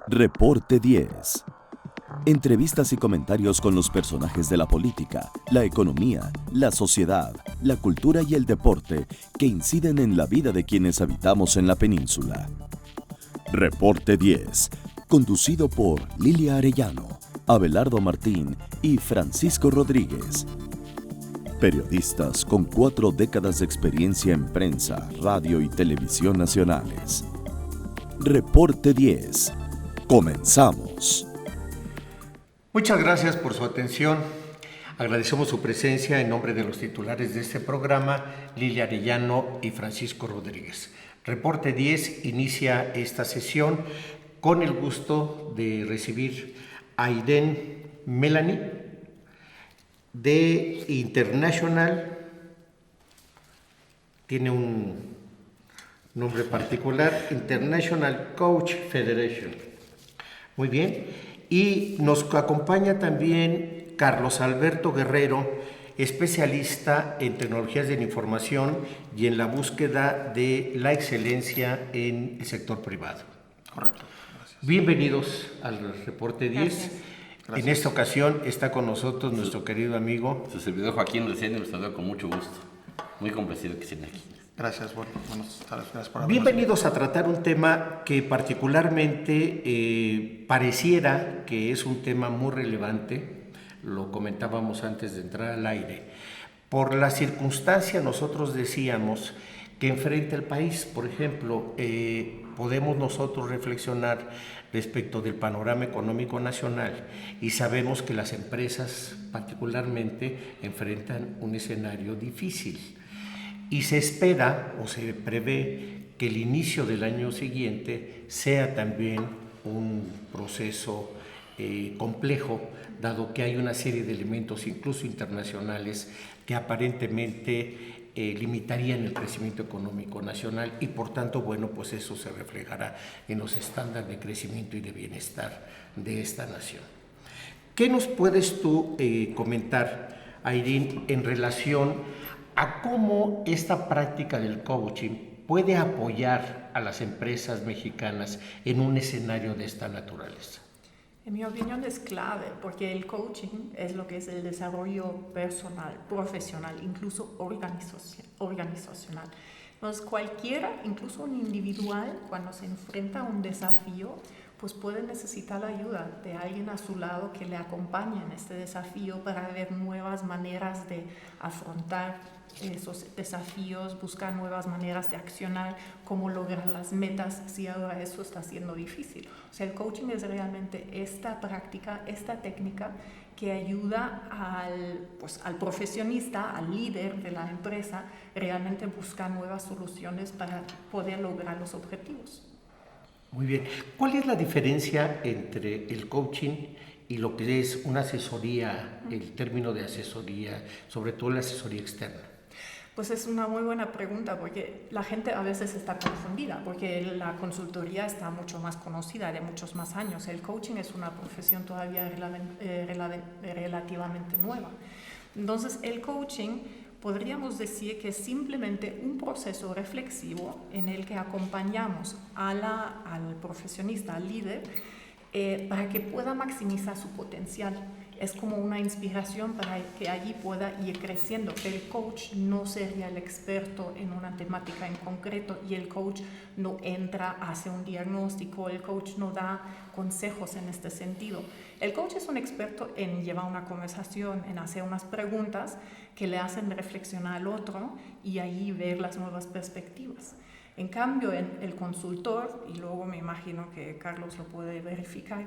Reporte 10. Entrevistas y comentarios con los personajes de la política, la economía, la sociedad, la cultura y el deporte que inciden en la vida de quienes habitamos en la península. Reporte 10, conducido por Lilia Arellano, Abelardo Martín y Francisco Rodríguez. Periodistas con 4 décadas de experiencia en prensa, radio y televisión nacionales. Reporte 10. Comenzamos. Muchas gracias por su atención. Agradecemos su presencia en nombre de los titulares de este programa, Lilia Arellano y Francisco Rodríguez. Reporte 10 inicia esta sesión con el gusto de recibir a Irene Melanie de International, tiene un nombre particular, International Coach Federation. Muy bien. Y nos acompaña también Carlos Alberto Guerrero, especialista en tecnologías de la información y en la búsqueda de la excelencia en el sector privado. Correcto. Gracias. Bienvenidos al Reporte 10. Gracias. En esta ocasión está con nosotros nuestro querido amigo. Su servidor Joaquín Luciano, los saludo con mucho gusto. Muy complacido que estén aquí. Gracias, buenas tardes. Gracias por habernos. Bienvenidos a tratar un tema que particularmente pareciera que es un tema muy relevante, lo comentábamos antes de entrar al aire. Por la circunstancia nosotros decíamos que enfrenta el país, por ejemplo, podemos nosotros reflexionar respecto del panorama económico nacional y sabemos que las empresas particularmente enfrentan un escenario difícil. Y se espera o se prevé que el inicio del año siguiente sea también un proceso complejo, dado que hay una serie de elementos, incluso internacionales, que aparentemente limitarían el crecimiento económico nacional y por tanto, bueno, pues eso se reflejará en los estándares de crecimiento y de bienestar de esta nación. ¿Qué nos puedes tú comentar, Irene, en relación a cómo esta práctica del coaching puede apoyar a las empresas mexicanas en un escenario de esta naturaleza? En mi opinión es clave porque el coaching es lo que es el desarrollo personal, profesional, incluso organizacional. Entonces cualquiera, incluso un individual, cuando se enfrenta a un desafío, pues puede necesitar la ayuda de alguien a su lado que le acompañe en este desafío para ver nuevas maneras de afrontar esos desafíos, buscar nuevas maneras de accionar, cómo lograr las metas si ahora eso está siendo difícil. O sea, el coaching es realmente esta práctica, esta técnica que ayuda al profesionista, al líder de la empresa, realmente buscar nuevas soluciones para poder lograr los objetivos. Muy bien. ¿Cuál es la diferencia entre el coaching y lo que es una asesoría, el término de asesoría, sobre todo la asesoría externa? Pues es una muy buena pregunta porque la gente a veces está confundida porque la consultoría está mucho más conocida de muchos más años. El coaching es una profesión todavía relativamente nueva. Entonces el coaching podríamos decir que es simplemente un proceso reflexivo en el que acompañamos al profesionista, al líder, para que pueda maximizar su potencial. Es como una inspiración para que allí pueda ir creciendo. El coach no sería el experto en una temática en concreto y el coach no entra, hace un diagnóstico, el coach no da consejos en este sentido. El coach es un experto en llevar una conversación, en hacer unas preguntas que le hacen reflexionar al otro y allí ver las nuevas perspectivas. En cambio, el consultor, y luego me imagino que Carlos lo puede verificar,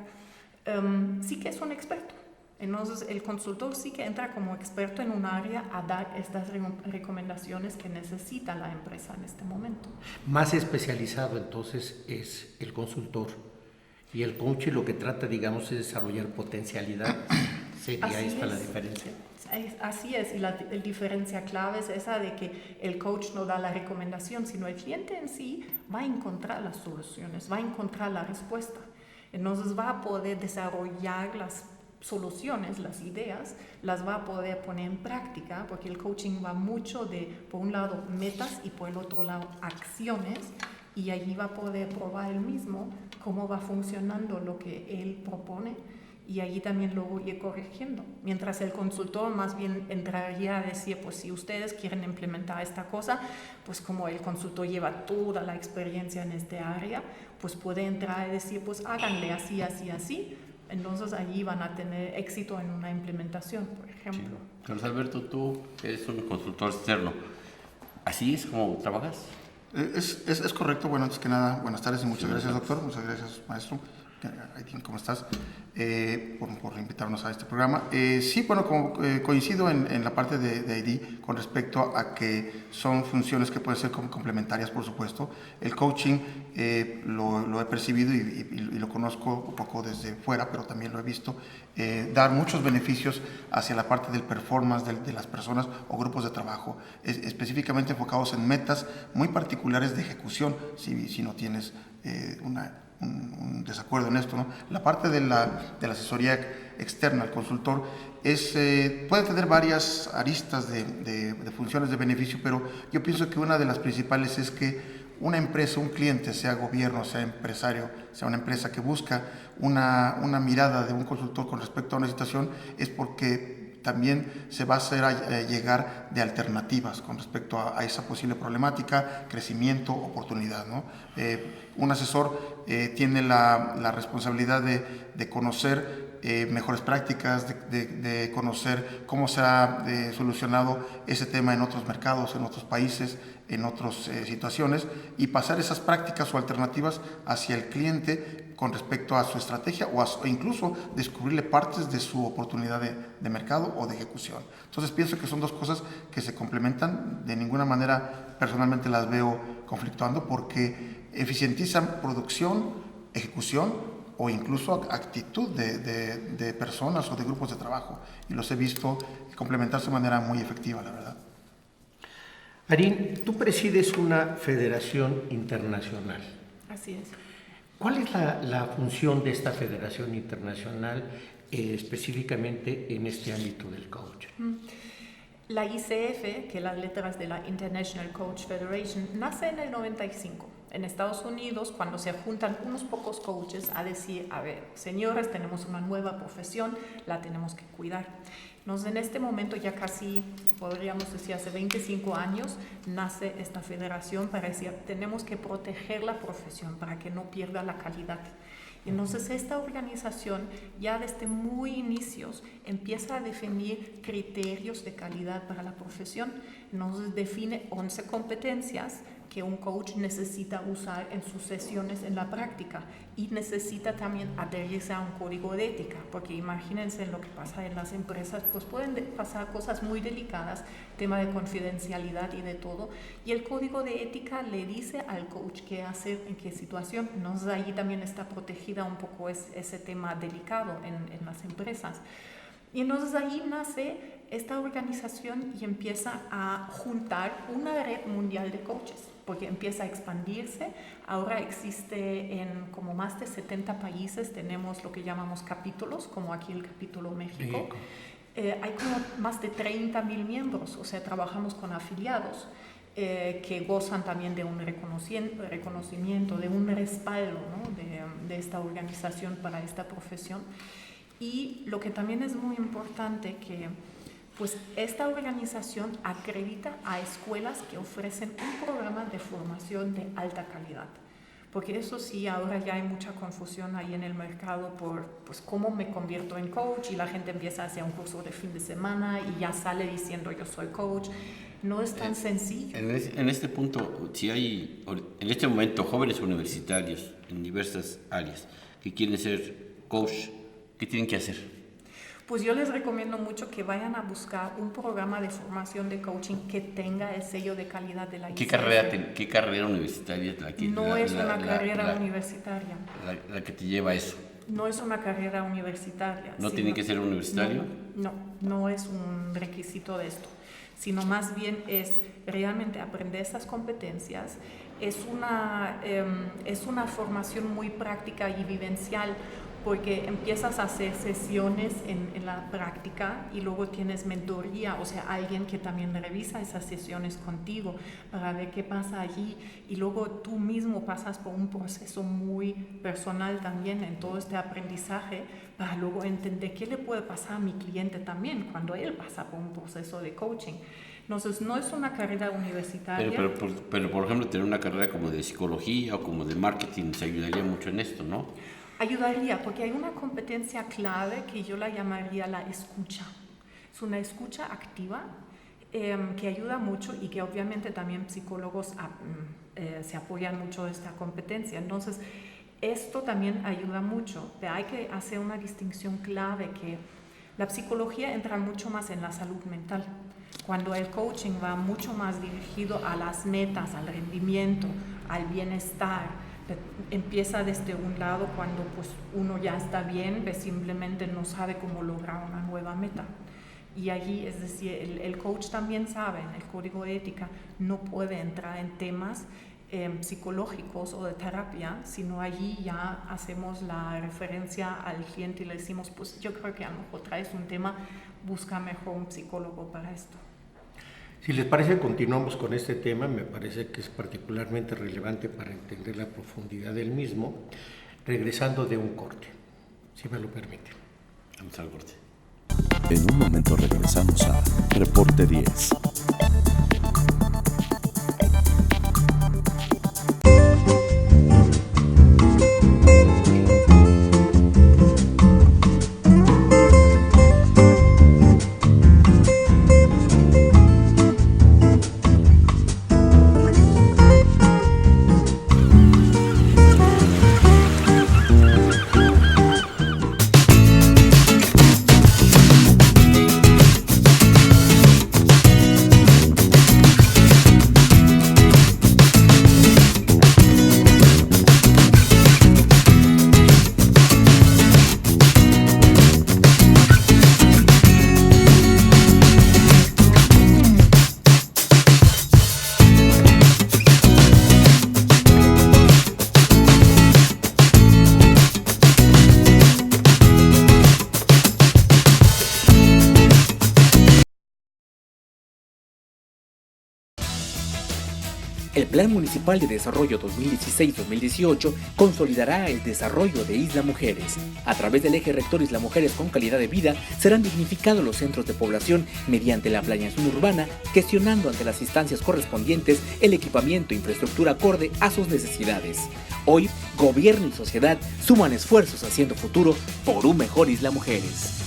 sí que es un experto. Entonces, el consultor sí que entra como experto en un área a dar estas recomendaciones que necesita la empresa en este momento. Más especializado, entonces, es el consultor. Y el coach lo que trata, digamos, es desarrollar potencialidad. ¿Sería esta la diferencia? Así es, y la diferencia clave es esa de que el coach no da la recomendación, sino el cliente en sí va a encontrar las soluciones, va a encontrar la respuesta. Entonces va a poder desarrollar las soluciones, las ideas, las va a poder poner en práctica, porque el coaching va mucho de, por un lado, metas y por el otro lado, acciones, y allí va a poder probar él mismo cómo va funcionando lo que él propone, y allí también lo voy a ir corrigiendo. Mientras el consultor más bien entraría a decir, pues si ustedes quieren implementar esta cosa, pues como el consultor lleva toda la experiencia en este área, pues puede entrar y decir, pues háganle así, así, así. Entonces allí van a tener éxito en una implementación, por ejemplo. Sí. Carlos Alberto, tú eres un consultor externo. ¿Así es como trabajas? Es correcto. Bueno, antes que nada, buenas tardes y muchas gracias, doctor. Muchas gracias, maestro. ¿Cómo estás? Por invitarnos a este programa. Sí, bueno, coincido en la parte de ID con respecto a que son funciones que pueden ser complementarias, por supuesto. El coaching lo he percibido y lo conozco un poco desde fuera, pero también lo he visto, dar muchos beneficios hacia la parte del performance de las personas o grupos de trabajo, específicamente enfocados en metas muy particulares de ejecución, si no tienes un desacuerdo en esto, ¿no? La parte de la asesoría externa al consultor puede tener varias aristas de funciones de beneficio, pero yo pienso que una de las principales es que una empresa, un cliente, sea gobierno, sea empresario, sea una empresa que busca una mirada de un consultor con respecto a una situación, es porque también se va a hacer llegar de alternativas con respecto a esa posible problemática, crecimiento, oportunidad, ¿no? Un asesor tiene la responsabilidad de conocer mejores prácticas, de conocer cómo se ha solucionado ese tema en otros mercados, en otros países, en otras situaciones, y pasar esas prácticas o alternativas hacia el cliente con respecto a su estrategia o incluso descubrirle partes de su oportunidad de mercado o de ejecución. Entonces pienso que son dos cosas que se complementan. De ninguna manera personalmente las veo conflictuando, porque eficientizan producción, ejecución o incluso actitud de personas o de grupos de trabajo, y los he visto complementarse de manera muy efectiva, la verdad. Arín, tú presides una federación internacional. Así es. ¿Cuál es la función de esta federación internacional específicamente en este ámbito del coaching? La ICF, que las letras de la International Coach Federation, nace en el 95. En Estados Unidos, cuando se juntan unos pocos coaches a decir, a ver, señores, tenemos una nueva profesión, la tenemos que cuidar. Entonces, en este momento, ya casi, podríamos decir, hace 25 años, nace esta federación para decir, tenemos que proteger la profesión para que no pierda la calidad. Entonces, esta organización ya desde muy inicios empieza a definir criterios de calidad para la profesión. Entonces, define 11 competencias que un coach necesita usar en sus sesiones en la práctica, y necesita también adherirse a un código de ética, porque imagínense lo que pasa en las empresas, pues pueden pasar cosas muy delicadas, tema de confidencialidad y de todo, y el código de ética le dice al coach qué hacer, en qué situación. Entonces ahí también está protegida un poco ese tema delicado en las empresas. Y entonces ahí nace esta organización y empieza a juntar una red mundial de coaches, porque empieza a expandirse. Ahora existe en como más de 70 países, tenemos lo que llamamos capítulos, como aquí el capítulo México. Hay como más de 30,000 miembros, o sea, trabajamos con afiliados que gozan también de un reconocimiento, de un respaldo, ¿no? de esta organización para esta profesión. Y lo que también es muy importante, que pues esta organización acredita a escuelas que ofrecen un programa de formación de alta calidad. Porque eso sí, ahora ya hay mucha confusión ahí en el mercado por pues cómo me convierto en coach, y la gente empieza a hacer un curso de fin de semana y ya sale diciendo yo soy coach. No es tan sencillo. En este punto, si hay en este momento jóvenes universitarios en diversas áreas que quieren ser coach, ¿qué tienen que hacer? Pues yo les recomiendo mucho que vayan a buscar un programa de formación de coaching que tenga el sello de calidad de la ICF. ¿Qué carrera universitaria es la que No es una carrera universitaria. La que te lleva a eso? No es una carrera universitaria. ¿No tiene que ser universitario? No es un requisito de esto, sino más bien es realmente aprender esas competencias. Es una formación muy práctica y vivencial, porque empiezas a hacer sesiones en la práctica y luego tienes mentoría, o sea, alguien que también revisa esas sesiones contigo para ver qué pasa allí, y luego tú mismo pasas por un proceso muy personal también en todo este aprendizaje para luego entender qué le puede pasar a mi cliente también cuando él pasa por un proceso de coaching. Entonces, no es una carrera universitaria. Pero, por ejemplo, tener una carrera como de psicología o como de marketing se ayudaría mucho en esto, ¿no? Ayudaría, porque hay una competencia clave que yo la llamaría la escucha. Es una escucha activa que ayuda mucho y que obviamente también psicólogos se apoyan mucho de esta competencia. Entonces, esto también ayuda mucho, pero hay que hacer una distinción clave que la psicología entra mucho más en la salud mental, cuando el coaching va mucho más dirigido a las metas, al rendimiento, al bienestar. Empieza desde un lado cuando pues uno ya está bien, pero simplemente no sabe cómo lograr una nueva meta. Y allí, es decir, el coach también sabe, en el código de ética, no puede entrar en temas psicológicos o de terapia, sino allí ya hacemos la referencia al cliente y le decimos, pues yo creo que a lo mejor traes un tema, busca mejor un psicólogo para esto. Si les parece, continuamos con este tema. Me parece que es particularmente relevante para entender la profundidad del mismo, regresando de un corte, si me lo permite. Vamos al corte. En un momento regresamos a Reporte 10. El Plan Municipal de Desarrollo 2016-2018 consolidará el desarrollo de Isla Mujeres. A través del eje rector Isla Mujeres con calidad de vida, serán dignificados los centros de población mediante la planeación urbana, gestionando ante las instancias correspondientes el equipamiento e infraestructura acorde a sus necesidades. Hoy, gobierno y sociedad suman esfuerzos haciendo futuro por un mejor Isla Mujeres.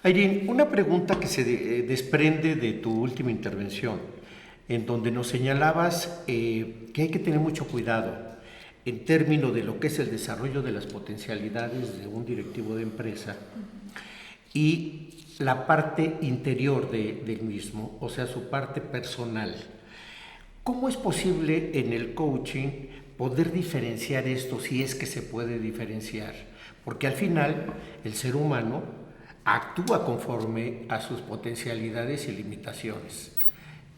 Irene, una pregunta que se desprende de tu última intervención, en donde nos señalabas que hay que tener mucho cuidado en términos de lo que es el desarrollo de las potencialidades de un directivo de empresa y la parte interior del mismo, o sea, su parte personal. ¿Cómo es posible en el coaching poder diferenciar esto, si es que se puede diferenciar? Porque al final el ser humano actúa conforme a sus potencialidades y limitaciones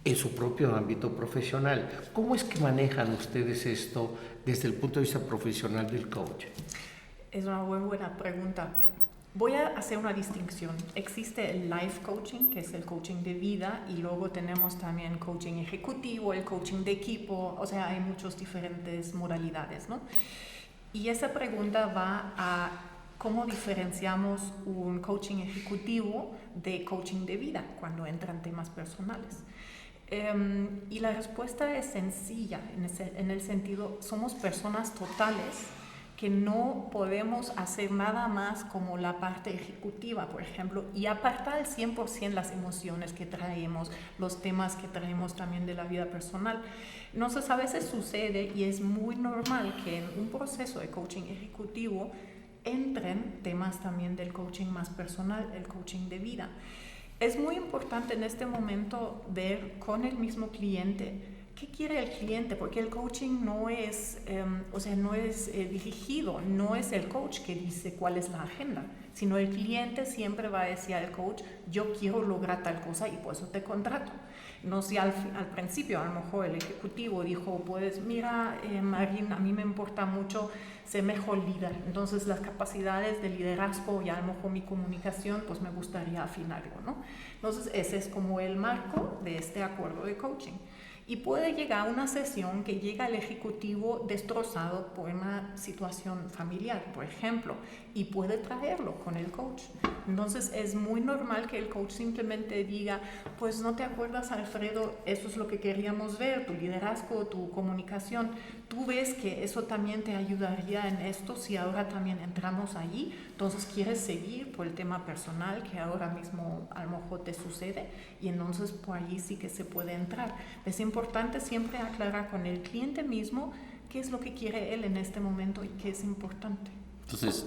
en su propio ámbito profesional. ¿Cómo es que manejan ustedes esto desde el punto de vista profesional del coach? Es una muy buena pregunta. Voy a hacer una distinción. Existe el life coaching, que es el coaching de vida, y luego tenemos también coaching ejecutivo, el coaching de equipo, o sea, hay muchas diferentes modalidades, ¿no? Y esa pregunta va a cómo diferenciamos un coaching ejecutivo de coaching de vida cuando entran temas personales. Y la respuesta es sencilla, en el sentido, somos personas totales que no podemos hacer nada más como la parte ejecutiva, por ejemplo, y apartar al 100% las emociones que traemos, los temas que traemos también de la vida personal. Entonces, a veces sucede, y es muy normal, que en un proceso de coaching ejecutivo entren temas también del coaching más personal, el coaching de vida. Es muy importante en este momento ver con el mismo cliente qué quiere el cliente, porque el coaching no es, dirigido, no es el coach que dice cuál es la agenda, sino el cliente siempre va a decir al coach, yo quiero lograr tal cosa y por eso te contrato. No sé, al principio a lo mejor el ejecutivo dijo, pues mira, Marín, a mí me importa mucho ser mejor líder, entonces las capacidades de liderazgo y a lo mejor mi comunicación, pues me gustaría afinarlo, ¿no? Entonces ese es como el marco de este acuerdo de coaching. Y puede llegar a una sesión que llega el ejecutivo destrozado por una situación familiar, por ejemplo, y puede traerlo con el coach. Entonces es muy normal que el coach simplemente diga, pues no te acuerdas, Alfredo, eso es lo que queríamos ver, tu liderazgo, tu comunicación. Tú ves que eso también te ayudaría en esto si ahora también entramos allí. Entonces quieres seguir por el tema personal que ahora mismo a lo mejor te sucede y entonces por allí sí que se puede entrar. Es importante siempre aclarar con el cliente mismo qué es lo que quiere él en este momento y qué es importante. Entonces,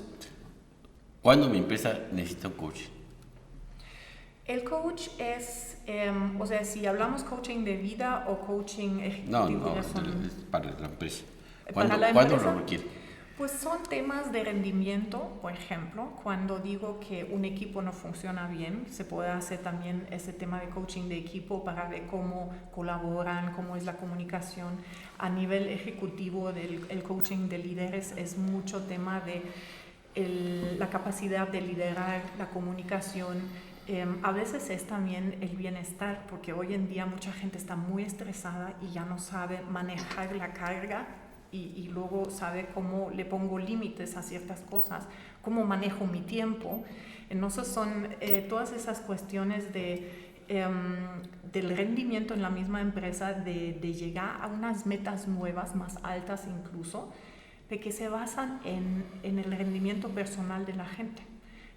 ¿cuándo mi empresa necesita un coach? El coach es, si hablamos coaching de vida o coaching ejecutivo. No, es para la empresa. ¿Para la ¿Cuándo empresa? lo requiere? Pues son temas de rendimiento, por ejemplo, cuando digo que un equipo no funciona bien, se puede hacer también ese tema de coaching de equipo para ver cómo colaboran, cómo es la comunicación. A nivel ejecutivo, el coaching de líderes es mucho tema de la capacidad de liderar, la comunicación. A veces es también el bienestar, porque hoy en día mucha gente está muy estresada y ya no sabe manejar la carga y luego sabe cómo le pongo límites a ciertas cosas, cómo manejo mi tiempo. Entonces son todas esas cuestiones del rendimiento en la misma empresa, de llegar a unas metas nuevas, más altas incluso, de que se basan en el rendimiento personal de la gente.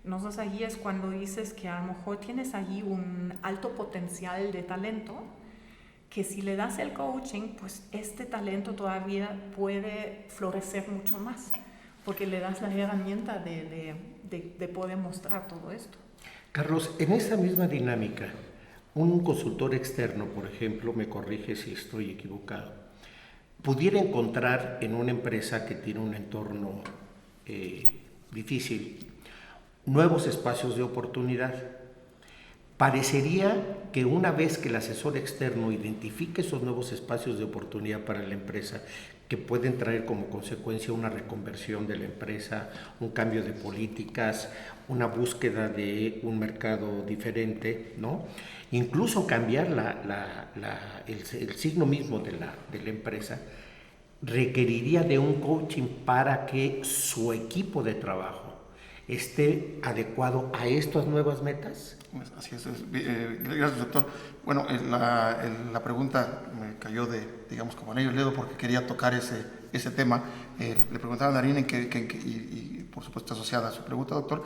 Entonces allí es cuando dices que a lo mejor tienes allí un alto potencial de talento, que si le das el coaching, pues este talento todavía puede florecer mucho más, porque le das la herramienta de poder mostrar todo esto. Carlos, en esa misma dinámica, un consultor externo, por ejemplo, me corrige si estoy equivocado, pudiera encontrar en una empresa que tiene un entorno difícil nuevos espacios de oportunidad. Parecería que una vez que el asesor externo identifique esos nuevos espacios de oportunidad para la empresa, que pueden traer como consecuencia una reconversión de la empresa, un cambio de políticas, una búsqueda de un mercado diferente, ¿no? Incluso cambiar el signo mismo de la empresa, requeriría de un coaching para que su equipo de trabajo esté adecuado a estas nuevas metas. Así es. Gracias, doctor. Bueno, la pregunta me cayó digamos, como anillo al dedo, porque quería tocar ese tema. Le preguntaba a Darín, y por supuesto asociada a su pregunta, doctor,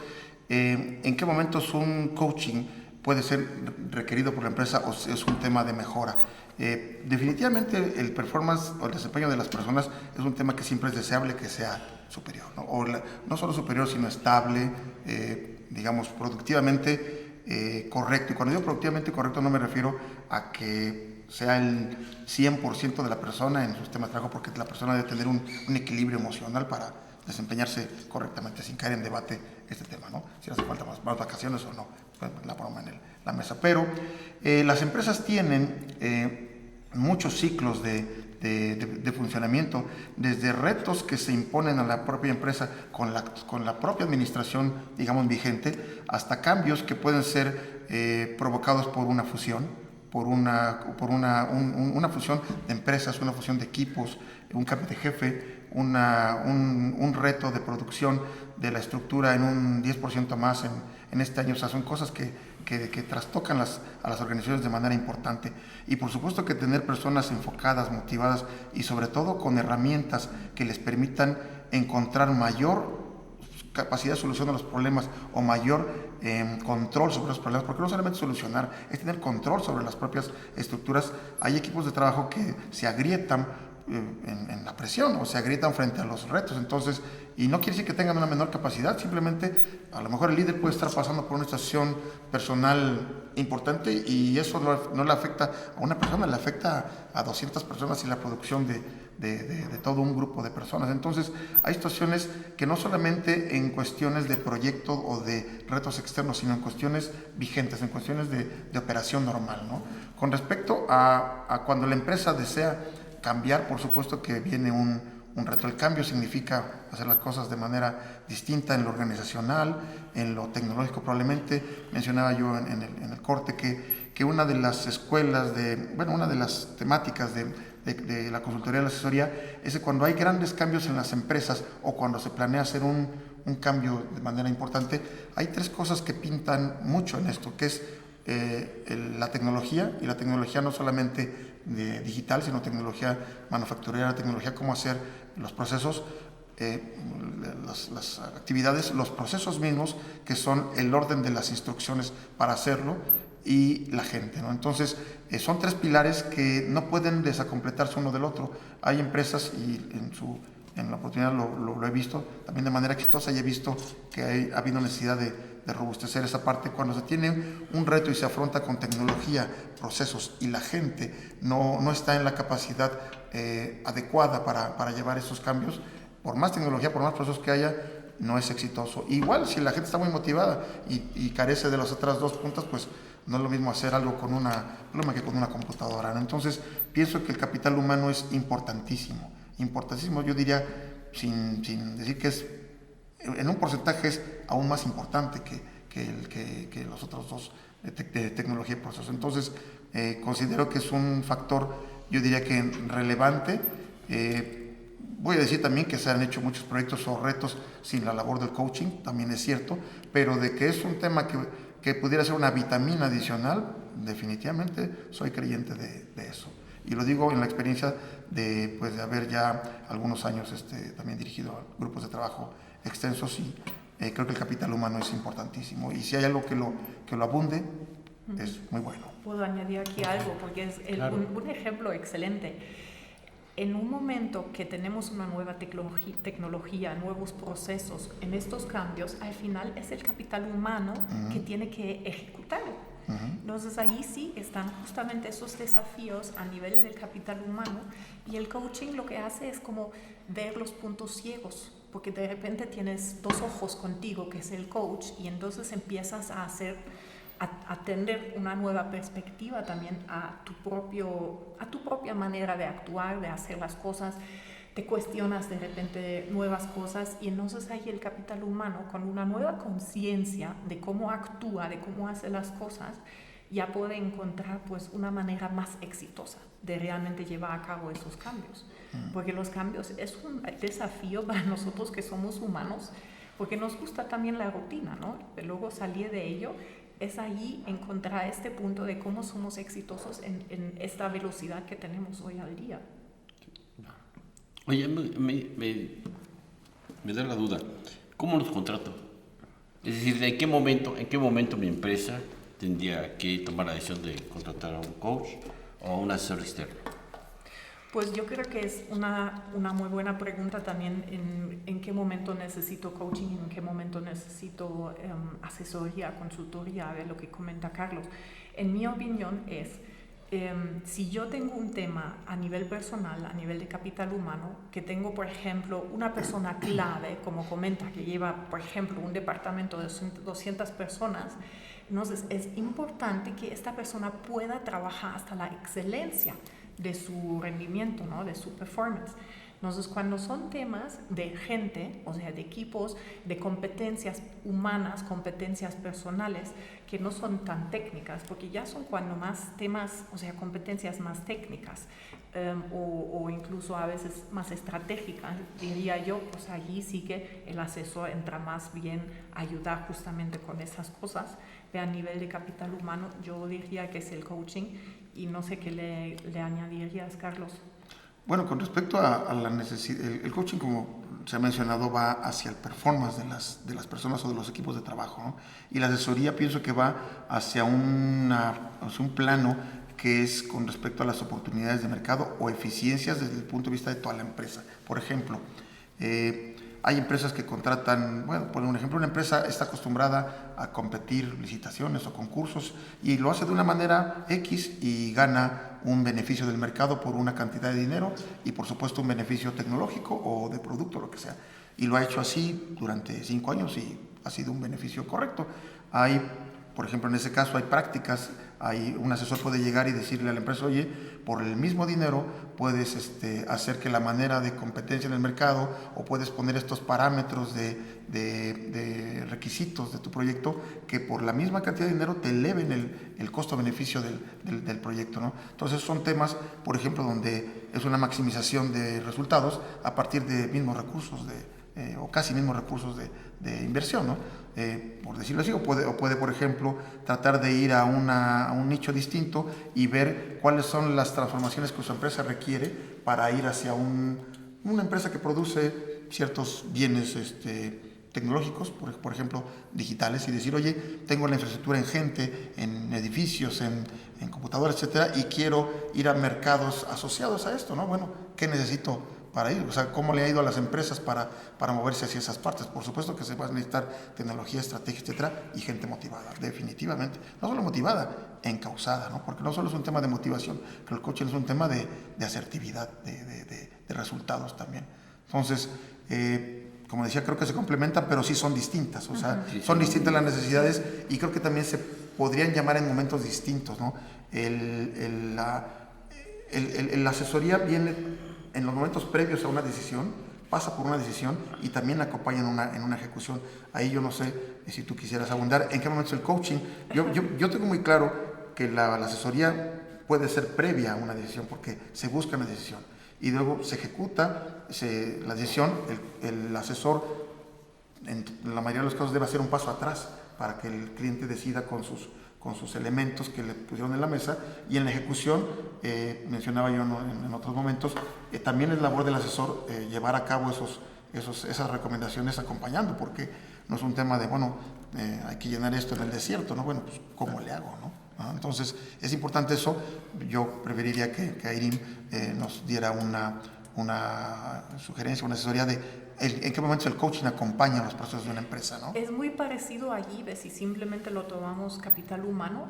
¿en qué momentos un coaching puede ser requerido por la empresa o es un tema de mejora? Definitivamente el performance o el desempeño de las personas es un tema que siempre es deseable que sea superior, ¿no? No solo superior, sino estable, digamos, productivamente correcto. Y cuando digo productivamente correcto no me refiero a que sea el 100% de la persona en su sistema de trabajo, porque la persona debe tener un equilibrio emocional para desempeñarse correctamente, sin caer en debate este tema, ¿no? Si hace falta más vacaciones o no, pues la pongo en la mesa. Pero las empresas tienen muchos ciclos de funcionamiento, desde retos que se imponen a la propia empresa con la propia administración, digamos, vigente, hasta cambios que pueden ser provocados por una fusión, por una fusión de empresas, una fusión de equipos, un cambio de jefe, un reto de producción de la estructura en un 10% más en este año. O sea, son cosas que trastocan a las organizaciones de manera importante. Y por supuesto que tener personas enfocadas, motivadas y sobre todo con herramientas que les permitan encontrar mayor capacidad de solución de los problemas o mayor control sobre los problemas, porque no solamente solucionar, es tener control sobre las propias estructuras. Hay equipos de trabajo que se agrietan en la presión o se agrietan frente a los retos, entonces, y no quiere decir que tengan una menor capacidad, simplemente a lo mejor el líder puede estar pasando por una situación personal importante y eso no le afecta a una persona, le afecta a 200 personas y la producción de todo un grupo de personas. Entonces hay situaciones que no solamente en cuestiones de proyecto o de retos externos, sino en cuestiones vigentes, en cuestiones de operación normal, ¿no? Con respecto a cuando la empresa desea cambiar, por supuesto que viene un reto. El cambio significa hacer las cosas de manera distinta en lo organizacional, en lo tecnológico. Probablemente mencionaba yo en el corte que una de las escuelas, una de las temáticas de la consultoría y la asesoría es que cuando hay grandes cambios en las empresas o cuando se planea hacer un cambio de manera importante, hay 3 cosas que pintan mucho en esto, que es la tecnología, y la tecnología no solamente digital, sino tecnología manufacturera, tecnología cómo hacer los procesos, las actividades, los procesos mismos, que son el orden de las instrucciones para hacerlo, y la gente, ¿no? Entonces, son 3 pilares que no pueden desacompletarse uno del otro. Hay empresas, y en la oportunidad lo he visto también de manera exitosa, y he visto que ha habido necesidad de robustecer esa parte. Cuando se tiene un reto y se afronta con tecnología, procesos, y la gente no está en la capacidad adecuada para llevar esos cambios, por más tecnología, por más procesos que haya, no es exitoso. Igual, si la gente está muy motivada y carece de las otras 2 puntas, pues no es lo mismo hacer algo con una pluma que con una computadora, ¿no? Entonces, pienso que el capital humano es importantísimo. Yo diría, sin decir que es, en un porcentaje es aún más importante que los otros 2 de tecnología y procesos. Entonces, considero que es un factor, yo diría que relevante. Voy a decir también que se han hecho muchos proyectos o retos sin la labor del coaching, también es cierto, pero de que es un tema que pudiera ser una vitamina adicional, definitivamente soy creyente de eso. Y lo digo en la experiencia de haber ya algunos años también dirigido a grupos de trabajo extensos, y creo que el capital humano es importantísimo. Y si hay algo que lo abunde, es muy bueno. Puedo añadir aquí algo, porque es un ejemplo excelente. En un momento que tenemos una nueva tecnología, nuevos procesos, en estos cambios, al final es el capital humano que tiene que ejecutarlo. Entonces ahí sí están justamente esos desafíos a nivel del capital humano, y el coaching lo que hace es como ver los puntos ciegos, porque de repente tienes 2 ojos contigo, que es el coach, y entonces empiezas a tener una nueva perspectiva también a tu propia manera de actuar, de hacer las cosas. Te cuestionas de repente nuevas cosas, y entonces ahí el capital humano, con una nueva conciencia de cómo actúa, de cómo hace las cosas, ya puede encontrar pues una manera más exitosa de realmente llevar a cabo esos cambios. Porque los cambios es un desafío para nosotros que somos humanos, porque nos gusta también la rutina, ¿no? Pero luego salir de ello es ahí encontrar este punto de cómo somos exitosos en esta velocidad que tenemos hoy al día. Oye, me da la duda, ¿cómo los contrato? Es decir, ¿en qué momento mi empresa tendría que tomar la decisión de contratar a un coach o a un asesor externo? Pues yo creo que es una muy buena pregunta también en qué momento necesito coaching, en qué momento necesito asesoría, consultoría, a ver lo que comenta Carlos. En mi opinión es, si yo tengo un tema a nivel personal, a nivel de capital humano, que tengo, por ejemplo, una persona clave, como comenta, que lleva, por ejemplo, un departamento de 200 personas, entonces es importante que esta persona pueda trabajar hasta la excelencia de su rendimiento, ¿no? De su performance. Entonces, cuando son temas de gente, o sea, de equipos, de competencias humanas, competencias personales, que no son tan técnicas, porque ya son cuando más temas, o sea, competencias más técnicas, o incluso a veces más estratégicas, diría yo, pues allí sí que el asesor entra más bien a ayudar justamente con esas cosas. Pero a nivel de capital humano, yo diría que es el coaching, y no sé qué le añadirías, Carlos. Bueno, con respecto a la necesidad, el coaching, como se ha mencionado, va hacia el performance de las personas o de los equipos de trabajo, ¿no? Y la asesoría pienso que va hacia un plano que es con respecto a las oportunidades de mercado o eficiencias desde el punto de vista de toda la empresa. Por ejemplo, hay empresas que contratan, bueno, por un ejemplo, una empresa está acostumbrada a competir licitaciones o concursos y lo hace de una manera X y gana un beneficio del mercado por una cantidad de dinero y por supuesto un beneficio tecnológico o de producto, lo que sea. Y lo ha hecho así durante 5 años y ha sido un beneficio correcto. Hay, por ejemplo, en ese caso hay prácticas, un asesor puede llegar y decirle a la empresa, oye, por el mismo dinero puedes hacer que la manera de competencia en el mercado o puedes poner estos parámetros de requisitos de tu proyecto que por la misma cantidad de dinero te eleven el costo-beneficio del proyecto, ¿no? Entonces son temas, por ejemplo, donde es una maximización de resultados a partir de mismos recursos o casi mismos recursos de inversión, ¿no? Por decirlo así, o puede, por ejemplo, tratar de ir a un nicho distinto y ver cuáles son las transformaciones que su empresa requiere para ir hacia una empresa que produce ciertos bienes tecnológicos, por ejemplo, digitales, y decir, oye, tengo la infraestructura en gente, en edificios, en computadoras, etcétera, y quiero ir a mercados asociados a esto, ¿no? Bueno, ¿qué necesito para ir? O sea, ¿cómo le ha ido a las empresas para moverse hacia esas partes? Por supuesto que se va a necesitar tecnología, estrategia, etcétera, y gente motivada, definitivamente. No solo motivada, encausada, ¿no? Porque no solo es un tema de motivación, pero el coaching es un tema de asertividad, de resultados también. Entonces, como decía, creo que se complementan, pero sí son distintas. O sea, son distintas las necesidades y creo que también se podrían llamar en momentos distintos, ¿no? La asesoría viene en los momentos previos a una decisión, pasa por una decisión y también acompaña en una ejecución. Ahí yo no sé si tú quisieras abundar. ¿En qué momento es el coaching? Yo tengo muy claro que la asesoría puede ser previa a una decisión porque se busca una decisión y luego se ejecuta la decisión. El asesor en la mayoría de los casos debe hacer un paso atrás para que el cliente decida con sus elementos que le pusieron en la mesa, y en la ejecución, mencionaba yo en otros momentos, también es labor del asesor llevar a cabo esas recomendaciones acompañando, porque no es un tema de, bueno, hay que llenar esto en el desierto, ¿no? Bueno, pues, ¿cómo le hago, no? Entonces, es importante eso. Yo preferiría que Airim nos diera una sugerencia, una asesoría de en qué momento el coaching acompaña los procesos de una empresa, ¿no? Es muy parecido allí, de si simplemente lo tomamos capital humano,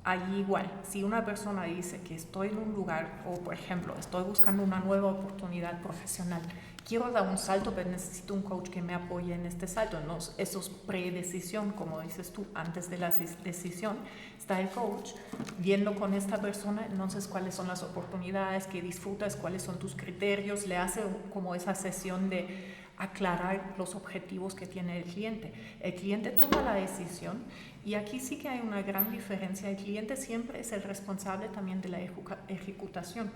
allí igual. Si una persona dice que estoy en un lugar, o por ejemplo, estoy buscando una nueva oportunidad profesional, quiero dar un salto, pero necesito un coach que me apoye en este salto. ¿No? Eso es predecisión, como dices tú, antes de la decisión. Está el coach viendo con esta persona, entonces, cuáles son las oportunidades que disfrutas, cuáles son tus criterios, le hace como esa sesión de aclarar los objetivos que tiene el cliente. El cliente toma la decisión y aquí sí que hay una gran diferencia. El cliente siempre es el responsable también de la ejecutación.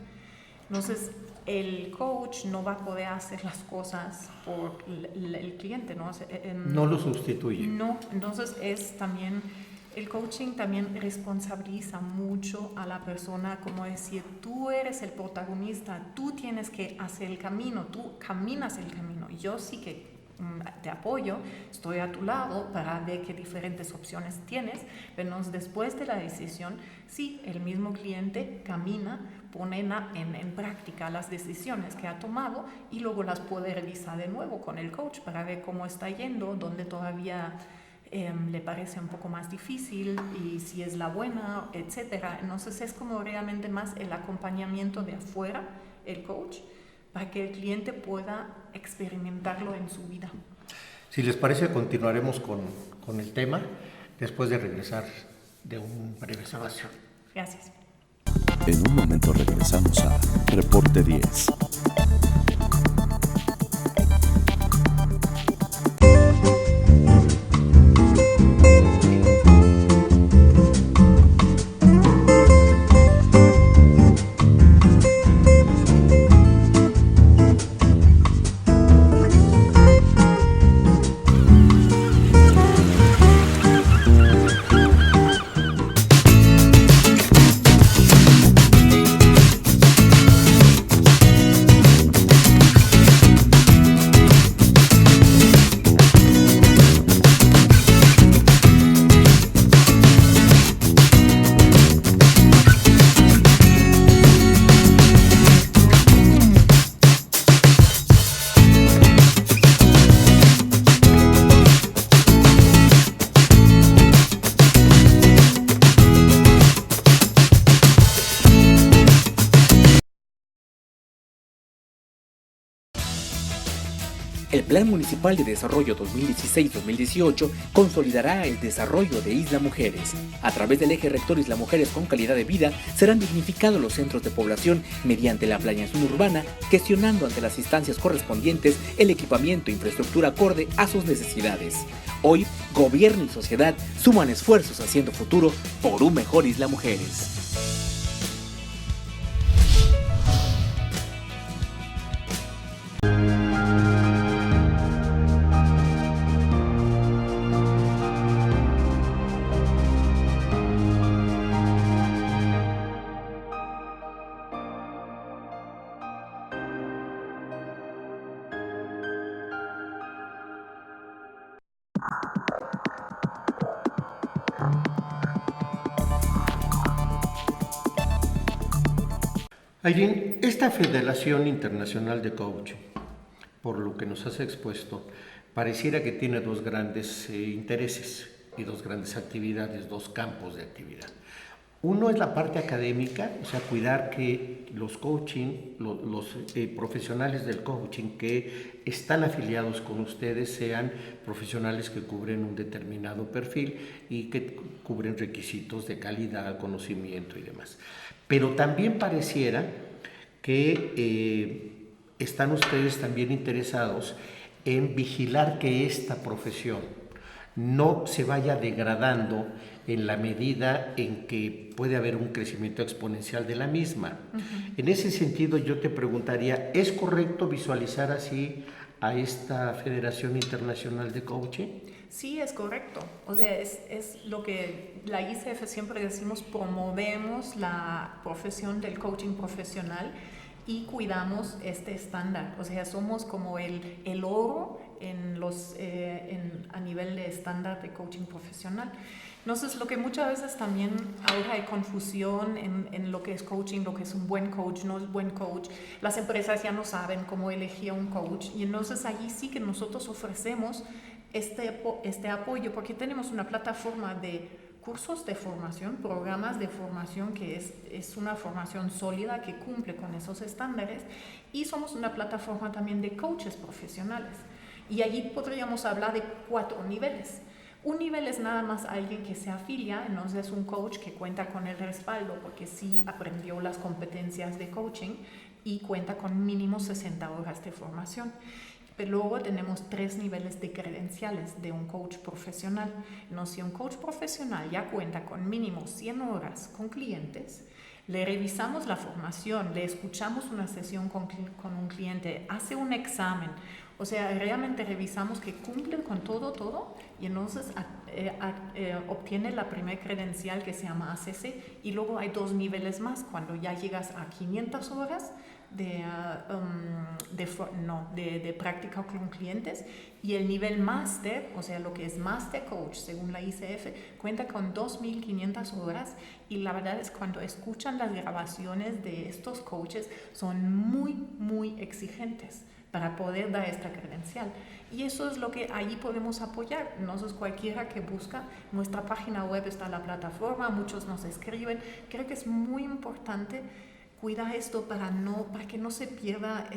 Entonces, el coach no va a poder hacer las cosas por el cliente, ¿no? No lo sustituye. No, entonces el coaching también responsabiliza mucho a la persona, como decir, tú eres el protagonista, tú tienes que hacer el camino, tú caminas el camino. Yo sí que te apoyo, estoy a tu lado para ver qué diferentes opciones tienes, pero después de la decisión, sí, el mismo cliente camina, pone en práctica las decisiones que ha tomado y luego las puede revisar de nuevo con el coach para ver cómo está yendo, dónde todavía le parece un poco más difícil y si es la buena, etcétera. Entonces es como realmente más el acompañamiento de afuera, el coach, para que el cliente pueda experimentarlo en su vida. Si les parece, continuaremos con el tema después de regresar de un breve espacio. Gracias. En un momento regresamos a Reporte 10. El Plan Municipal de Desarrollo 2016-2018 consolidará el desarrollo de Isla Mujeres. A través del eje rector Isla Mujeres con calidad de vida, serán dignificados los centros de población mediante la planeación urbana, gestionando ante las instancias correspondientes el equipamiento e infraestructura acorde a sus necesidades. Hoy, gobierno y sociedad suman esfuerzos haciendo futuro por un mejor Isla Mujeres. Aylin, esta Federación Internacional de Coaching, por lo que nos has expuesto, pareciera que tiene dos grandes intereses y dos grandes actividades, dos campos de actividad. Uno es la parte académica, o sea, cuidar que los coaching, los profesionales del coaching que están afiliados con ustedes sean profesionales que cubren un determinado perfil y que cubren requisitos de calidad, conocimiento y demás. Pero también pareciera que están ustedes también interesados en vigilar que esta profesión no se vaya degradando en la medida en que puede haber un crecimiento exponencial de la misma. En ese sentido, yo te preguntaría, ¿es correcto visualizar así a esta Federación Internacional de Coaching? Sí, es correcto. O sea, es lo que la ICF siempre decimos, promovemos la profesión del coaching profesional y cuidamos este estándar. O sea, somos como el oro a nivel de estándar de coaching profesional. Entonces, lo que muchas veces también ahora hay confusión en lo que es coaching, lo que es un buen coach, no es buen coach. Las empresas ya no saben cómo elegir un coach y entonces allí sí que nosotros ofrecemos este apoyo porque tenemos una plataforma de cursos de formación, programas de formación que es una formación sólida que cumple con esos estándares y somos una plataforma también de coaches profesionales y allí podríamos hablar de 4 niveles. Un nivel es nada más alguien que se afilia, entonces es un coach que cuenta con el respaldo porque sí aprendió las competencias de coaching y cuenta con mínimo 60 horas de formación. Pero luego tenemos 3 niveles de credenciales de un coach profesional. No, si un coach profesional ya cuenta con mínimo 100 horas con clientes, le revisamos la formación, le escuchamos una sesión con un cliente, hace un examen, o sea, realmente revisamos que cumplen con todo y entonces obtiene la primera credencial que se llama ACC y luego hay 2 niveles más cuando ya llegas a 500 horas de práctica con clientes y el nivel máster, o sea, lo que es Master Coach según la ICF, cuenta con 2.500 horas y la verdad es cuando escuchan las grabaciones de estos coaches son muy exigentes para poder dar esta credencial. Y eso es lo que allí podemos apoyar. Entonces, cualquiera que busca, nuestra página web está la plataforma, muchos nos escriben. Creo que es muy importante cuidar esto para que no se pierda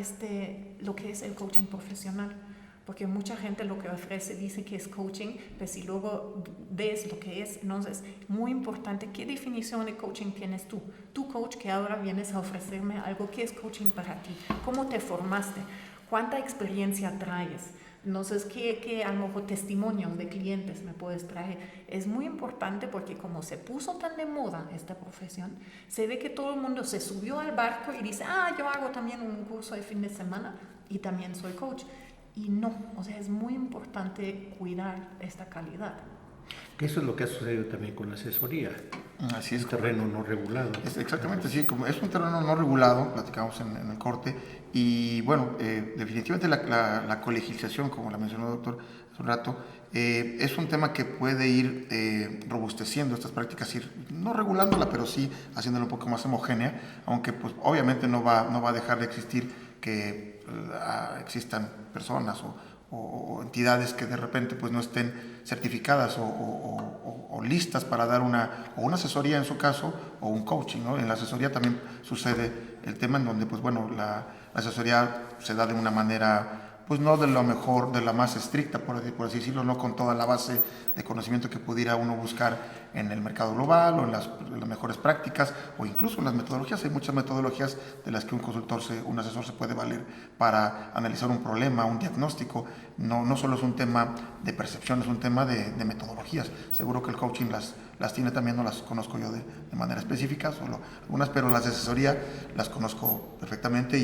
lo que es el coaching profesional. Porque mucha gente lo que ofrece dice que es coaching, pero si luego ves lo que es, entonces muy importante, ¿qué definición de coaching tienes tú? Tu coach que ahora vienes a ofrecerme algo, ¿qué es coaching para ti? ¿Cómo te formaste? ¿Cuánta experiencia traes? Entonces, ¿qué a lo mejor testimonios de clientes me puedes traer? Es muy importante porque como se puso tan de moda esta profesión, se ve que todo el mundo se subió al barco y dice, yo hago también un curso de fin de semana y también soy coach. Y no, o sea, es muy importante cuidar esta calidad. Que eso es lo que ha sucedido también con la asesoría. Así es, terreno no regulado. Exactamente, sí, como es un terreno no regulado, platicamos en el corte, y bueno, definitivamente la colegialización, como la mencionó el doctor hace un rato, es un tema que puede ir robusteciendo estas prácticas, ir no regulándola, pero sí haciéndola un poco más homogénea, aunque pues obviamente no va a dejar de existir que existan personas o entidades que de repente pues no estén certificadas o listas para dar una asesoría en su caso o un coaching, ¿no? En la asesoría también sucede el tema en donde pues bueno la asesoría se da de una manera pues no de lo mejor, de la más estricta, por así decirlo, no con toda la base de conocimiento que pudiera uno buscar en el mercado global o en las mejores prácticas o incluso en las metodologías. Hay muchas metodologías de las que un asesor se puede valer para analizar un problema, un diagnóstico. No solo es un tema de percepción, es un tema de metodologías. Seguro que el coaching las tiene también, no las conozco yo de manera específica, solo algunas, pero las de asesoría las conozco perfectamente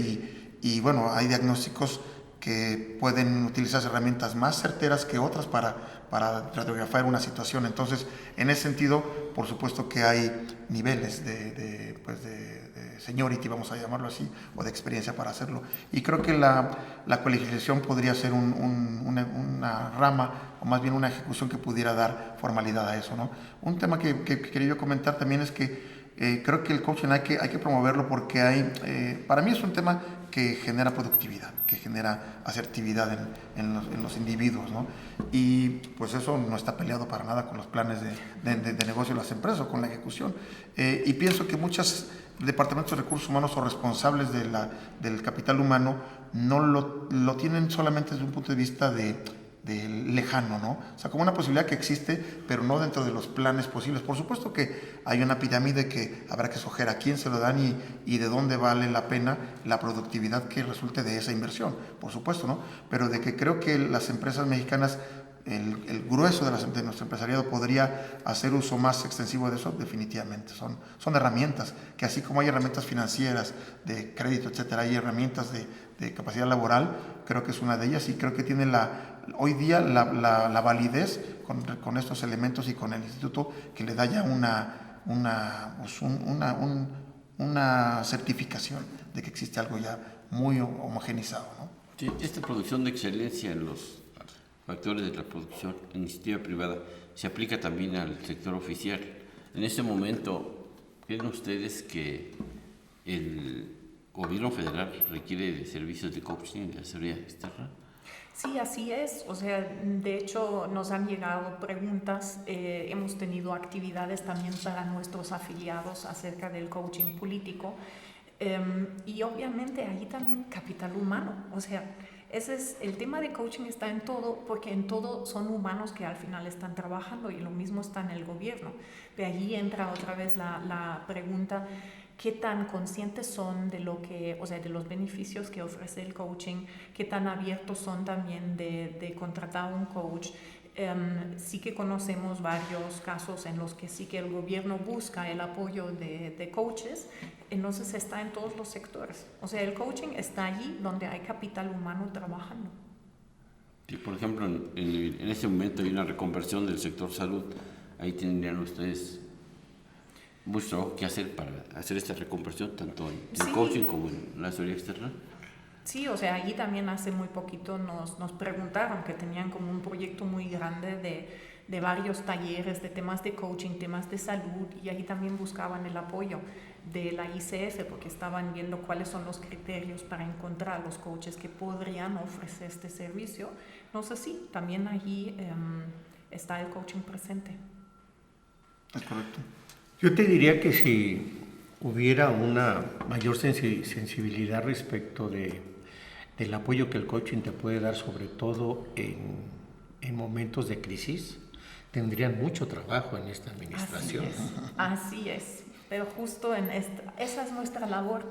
y bueno, hay diagnósticos que pueden utilizar herramientas más certeras que otras para radiografar una situación. Entonces, en ese sentido, por supuesto que hay niveles de seniority, vamos a llamarlo así, o de experiencia para hacerlo. Y creo que la colegialización podría ser una rama, o más bien una ejecución que pudiera dar formalidad a eso, ¿no? Un tema que quería yo comentar también es que creo que el coaching hay que promoverlo porque para mí es un tema que genera productividad, que genera asertividad en los individuos, ¿no? Y pues eso no está peleado para nada con los planes de negocio de las empresas o con la ejecución. Y pienso que muchos departamentos de recursos humanos o responsables del capital humano no lo tienen solamente desde un punto de vista de lejano, ¿no? O sea, como una posibilidad que existe, pero no dentro de los planes posibles. Por supuesto que hay una pirámide que habrá que escoger a quién se lo dan y de dónde vale la pena la productividad que resulte de esa inversión, por supuesto, ¿no? Pero de que creo que las empresas mexicanas, el grueso de nuestro empresariado podría hacer uso más extensivo de eso, definitivamente. Son herramientas, que así como hay herramientas financieras, de crédito, etcétera, hay herramientas de capacidad laboral, creo que es una de ellas y creo que tiene hoy día la validez con estos elementos y con el instituto que le da ya una certificación de que existe algo ya muy homogenizado, ¿no? Sí, esta producción de excelencia en los factores de la producción en iniciativa privada se aplica también al sector oficial. En este momento, ¿creen ustedes que el gobierno federal requiere de servicios de coaching y de asesoría externa? Sí, así es. O sea, de hecho nos han llegado preguntas, hemos tenido actividades también para nuestros afiliados acerca del coaching político y obviamente ahí también capital humano. O sea, ese es el tema de coaching, está en todo, porque en todo son humanos que al final están trabajando y lo mismo está en el gobierno. De allí entra otra vez la pregunta: ¿qué tan conscientes son de de los beneficios que ofrece el coaching? ¿Qué tan abiertos son también de contratar un coach? Sí que conocemos varios casos en los que sí que el gobierno busca el apoyo de coaches, entonces está en todos los sectores. O sea, el coaching está allí donde hay capital humano trabajando. Sí, por ejemplo, en este momento hay una reconversión del sector salud. Ahí tendrían ustedes mucho trabajo que hacer para hacer esta reconversión, tanto en el coaching como en la asesoría externa. Sí, o sea, allí también hace muy poquito nos preguntaron que tenían como un proyecto muy grande de varios talleres, de temas de coaching, temas de salud, y ahí también buscaban el apoyo de la ICF porque estaban viendo cuáles son los criterios para encontrar los coaches que podrían ofrecer este servicio. No sé si también allí está el coaching presente. Es correcto. Yo te diría que si hubiera una mayor sensibilidad respecto del apoyo que el coaching te puede dar, sobre todo en momentos de crisis, tendrían mucho trabajo en esta administración. Así es. Pero justo esa es nuestra labor.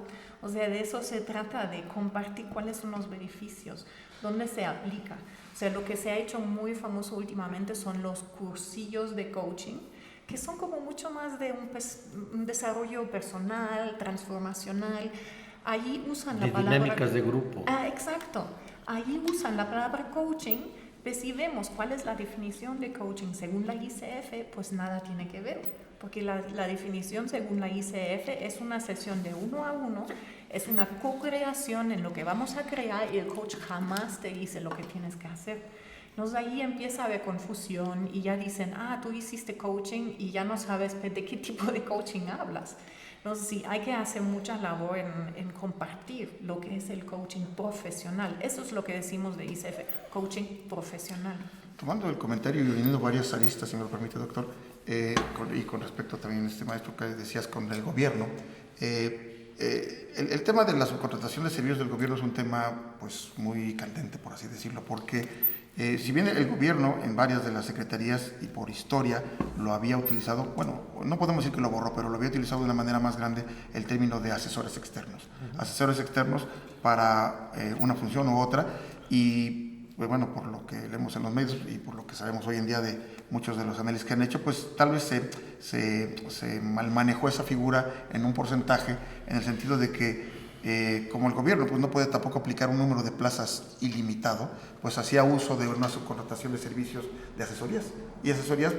O sea, de eso se trata, de compartir cuáles son los beneficios, dónde se aplica. O sea, lo que se ha hecho muy famoso últimamente son los cursillos de coaching, que son como mucho más de un desarrollo personal, transformacional. Allí usan la palabra... dinámicas de grupo. Exacto. Allí usan la palabra coaching, pues si vemos cuál es la definición de coaching según la ICF, pues nada tiene que ver. Porque la definición según la ICF es una sesión de 1 a 1, es una co-creación en lo que vamos a crear y el coach jamás te dice lo que tienes que hacer. Entonces ahí empieza a haber confusión y ya dicen, tú hiciste coaching y ya no sabes de qué tipo de coaching hablas. Entonces sí, hay que hacer mucha labor en compartir lo que es el coaching profesional. Eso es lo que decimos de ICF, coaching profesional. Tomando el comentario y uniendo varias aristas, si me lo permite, doctor, y con respecto también a este maestro que decías con el gobierno, El tema de la subcontratación de servicios del gobierno es un tema pues muy candente, por así decirlo, porque si bien el gobierno en varias de las secretarías y por historia lo había utilizado, bueno, no podemos decir que lo borró, pero lo había utilizado de una manera más grande el término de asesores externos. Asesores externos para una función u otra, y pues bueno, por lo que leemos en los medios y por lo que sabemos hoy en día de muchos de los análisis que han hecho, pues tal vez se mal manejó esa figura en un porcentaje, en el sentido de que como el gobierno pues no puede tampoco aplicar un número de plazas ilimitado, pues hacía uso de una subcontratación de servicios de asesorías, y asesorías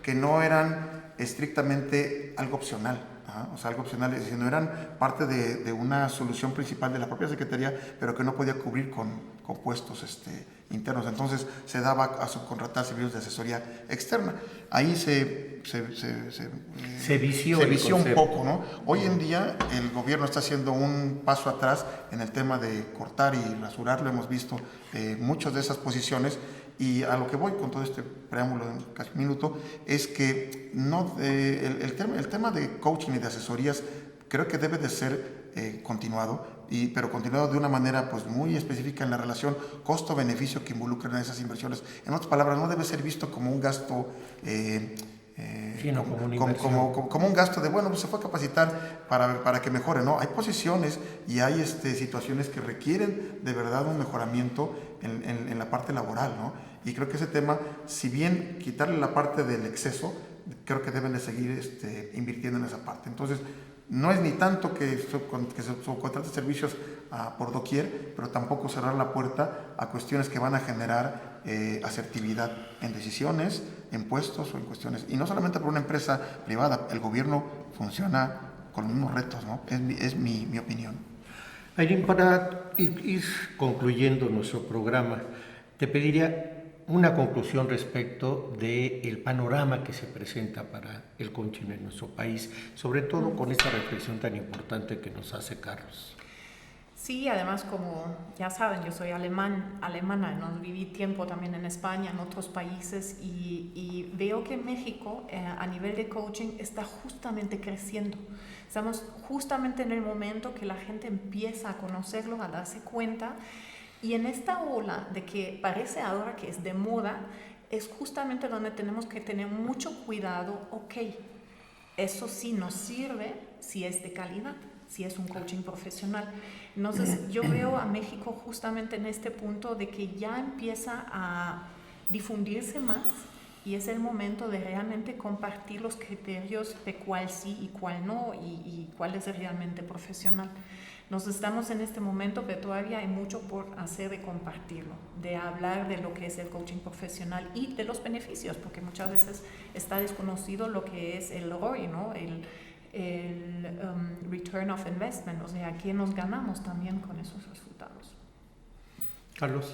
que no eran estrictamente algo opcional. O sea, algo opcional, es decir, no eran parte de una solución principal de la propia Secretaría, pero que no podía cubrir con puestos internos. Entonces se daba a subcontratar servicios de asesoría externa. Ahí se vició un poco, ¿no? Hoy en día el gobierno está haciendo un paso atrás en el tema de cortar y rasurar, lo hemos visto, muchas de esas posiciones. Y a lo que voy con todo este preámbulo en casi un minuto es que el tema de coaching y de asesorías creo que debe de ser continuado, pero continuado de una manera pues muy específica en la relación costo-beneficio que involucran esas inversiones. En otras palabras, no debe ser visto como un gasto como un gasto de, bueno, pues se fue a capacitar para que mejore, ¿no? Hay posiciones y hay situaciones que requieren de verdad un mejoramiento en la parte laboral, ¿no? Y creo que ese tema, si bien quitarle la parte del exceso, creo que deben de seguir invirtiendo en esa parte. Entonces, no es ni tanto que se subcontrate servicios por doquier, pero tampoco cerrar la puerta a cuestiones que van a generar asertividad en decisiones, en puestos o en cuestiones. Y no solamente por una empresa privada, el gobierno funciona con los mismos retos, ¿no? Es mi opinión. Ayrin, para ir concluyendo nuestro programa, te pediría una conclusión respecto del panorama que se presenta para el coaching en nuestro país, sobre todo con esta reflexión tan importante que nos hace Carlos. Sí, además, como ya saben, yo soy alemana, ¿no? Viví tiempo también en España, en otros países, y veo que México, a nivel de coaching, está justamente creciendo. Estamos justamente en el momento que la gente empieza a conocerlo, a darse cuenta, y en esta ola de que parece ahora que es de moda, es justamente donde tenemos que tener mucho cuidado. Ok, eso sí nos sirve si es de calidad, si es un coaching profesional. Entonces yo veo a México justamente en este punto de que ya empieza a difundirse más, y es el momento de realmente compartir los criterios de cuál sí y cuál no, y cuál es realmente profesional. Nos estamos en este momento, pero todavía hay mucho por hacer de compartirlo, de hablar de lo que es el coaching profesional y de los beneficios, porque muchas veces está desconocido lo que es el ROI, ¿no? El Return of Investment, o sea, ¿qué nos ganamos también con esos resultados? Carlos.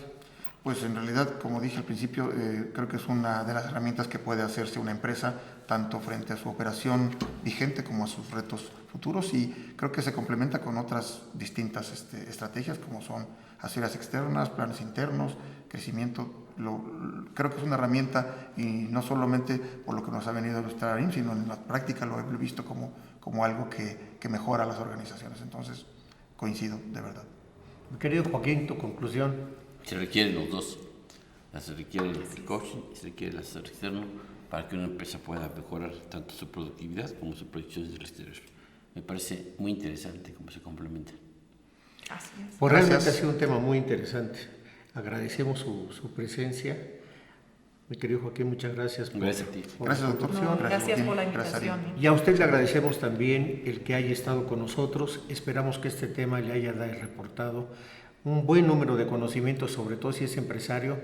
Pues en realidad, como dije al principio, creo que es una de las herramientas que puede hacerse una empresa, tanto frente a su operación vigente como a sus retos futuros, y creo que se complementa con otras distintas estrategias, como son asesorías externas, planes internos, crecimiento. Creo que es una herramienta, y no solamente por lo que nos ha venido a ilustrar Ayrin, sino en la práctica lo he visto como algo que mejora las organizaciones. Entonces, coincido, de verdad. Mi querido Joaquín, tu conclusión. Se requieren los dos. Se requiere el coaching y se requiere el asesor externo para que una empresa pueda mejorar tanto su productividad como su proyección desde el exterior. Me parece muy interesante cómo se complementan. Así es. Pues realmente ha sido un tema muy interesante. Agradecemos su presencia. Mi querido Joaquín, muchas gracias. Gracias a ti. Gracias, doctor. No, gracias por la invitación. Y a usted le agradecemos también el que haya estado con nosotros. Esperamos que este tema le haya reportado un buen número de conocimientos, sobre todo si es empresario,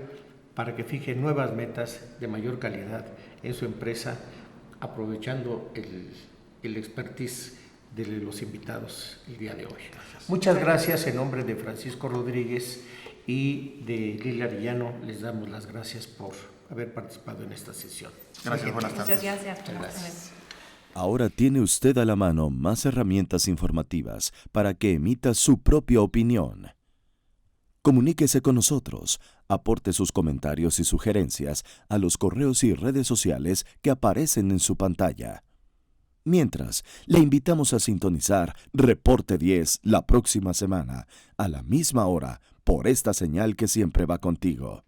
para que fije nuevas metas de mayor calidad en su empresa, aprovechando el expertise de los invitados el día de hoy. Muchas gracias. En nombre de Francisco Rodríguez y de Lilia Arellano, les damos las gracias por haber participado en esta sesión. Gracias, buenas tardes. Muchas gracias. Gracias. Ahora tiene usted a la mano más herramientas informativas para que emita su propia opinión. Comuníquese con nosotros, aporte sus comentarios y sugerencias a los correos y redes sociales que aparecen en su pantalla. Mientras, le invitamos a sintonizar Reporte 10 la próxima semana, a la misma hora, por esta señal que siempre va contigo.